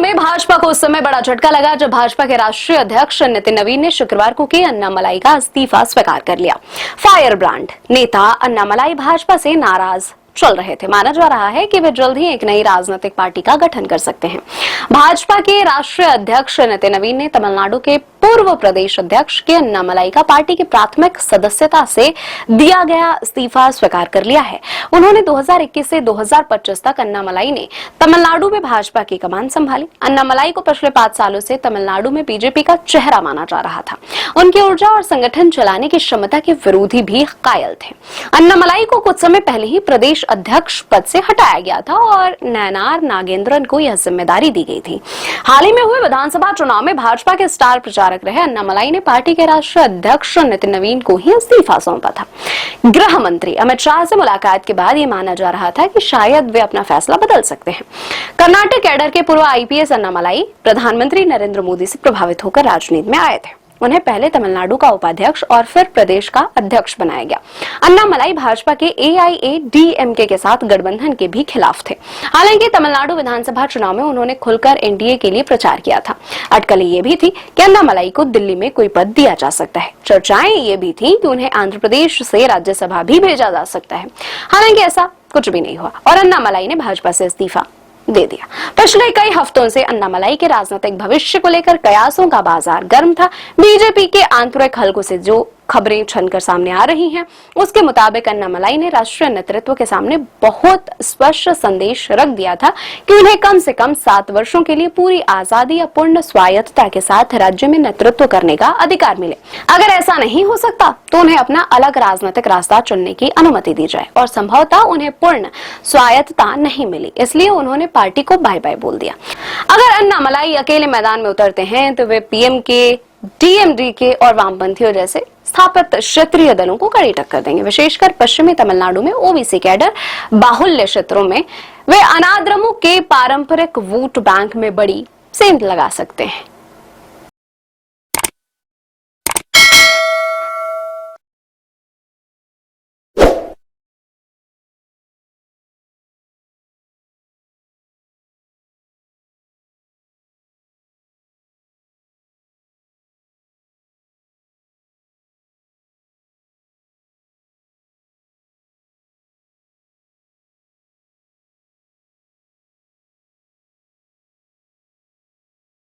में भाजपा को उस समय बड़ा झटका लगा जब भाजपा के राष्ट्रीय अध्यक्ष नितिन नवीन ने शुक्रवार को की अन्नामलाई का इस्तीफा स्वीकार कर लिया। फायर ब्रांड नेता अन्नामलाई भाजपा से नाराज चल रहे थे। माना जा रहा है कि वे जल्द ही एक नई राजनीतिक पार्टी का गठन कर सकते हैं। भाजपा के राष्ट्रीय अध्यक्ष नितिन नवीन ने तमिलनाडु के पूर्व प्रदेश अध्यक्ष के अन्नामलाई का पार्टी की प्राथमिक सदस्यता से दिया गया इस्तीफा स्वीकार कर लिया है। उन्होंने 2021 से 2025 तक अन्नामलाई ने तमिलनाडु में भाजपा की कमान संभाली। अन्नामलाई को पिछले 5 सालों से तमिलनाडु में बीजेपी का चेहरा माना जा रहा था। उनकी ऊर्जा और संगठन चलाने की क्षमता के विरोधी भी कायल थे। अन्नामलाई को कुछ समय पहले ही प्रदेश अध्यक्ष पद से हटाया गया था और नयनार नागेंद्रन को यह जिम्मेदारी दी गई थी। हाल ही में हुए विधानसभा चुनाव में भाजपा के स्टार प्रचारक रहे अन्नामलाई ने पार्टी के राष्ट्रीय अध्यक्ष नितिन नवीन को ही इस्तीफा सौंपा था। गृह मंत्री अमित शाह से मुलाकात के बाद यह माना जा रहा था कि शायद वे अपना फैसला बदल सकते हैं। कर्नाटक कैडर के पूर्व आईपीएस अन्नामलाई प्रधानमंत्री नरेंद्र मोदी से प्रभावित होकर राजनीति में आए थे। उन्हें पहले तमिलनाडु का उपाध्यक्ष और फिर प्रदेश का अध्यक्ष बनाया गया। अन्नामलाई भाजपा के AIADMK के साथ गठबंधन के भी खिलाफ थे। हालांकि तमिलनाडु विधानसभा चुनाव में उन्होंने खुलकर एनडीए के लिए प्रचार किया था। अटकलें ये भी थी कि अन्नामलाई को दिल्ली में कोई पद दिया जा सकता है। चर्चाएं ये भी थी कि उन्हें आंध्र प्रदेश से राज्यसभा भी भेजा जा सकता है। हालांकि ऐसा कुछ भी नहीं हुआ और अन्नामलाई ने भाजपा से इस्तीफा दे दिया। पिछले कई हफ्तों से अन्नामलाई के राजनीतिक भविष्य को लेकर कयासों का बाजार गर्म था। बीजेपी के आंतरिक हलकों से जो खबरें छनकर सामने आ रही हैं, उसके मुताबिक अन्नामलाई ने राष्ट्रीय नेतृत्व के सामने बहुत स्पष्ट संदेश रख दिया था कि उन्हें कम से कम 7 वर्षों के लिए पूरी आजादी या पूर्ण स्वायत्तता के साथ राज्य में नेतृत्व करने का अधिकार मिले। अगर ऐसा नहीं हो सकता तो उन्हें अपना अलग राजनीतिक रास्ता चुनने की अनुमति दी जाए और संभवतः उन्हें पूर्ण स्वायत्तता नहीं मिली, इसलिए उन्होंने पार्टी को बाय बाय बोल दिया। अगर अन्नामलाई अकेले मैदान में उतरते हैं तो वे PMK, DMDK और वामपंथियों जैसे स्थापित क्षेत्रीय दलों को कड़ी टक्कर देंगे। विशेषकर पश्चिमी तमिलनाडु में ओबीसी कैडर बाहुल्य क्षेत्रों में वे अनाद्रमुक के पारंपरिक वोट बैंक में बड़ी सेंध लगा सकते हैं।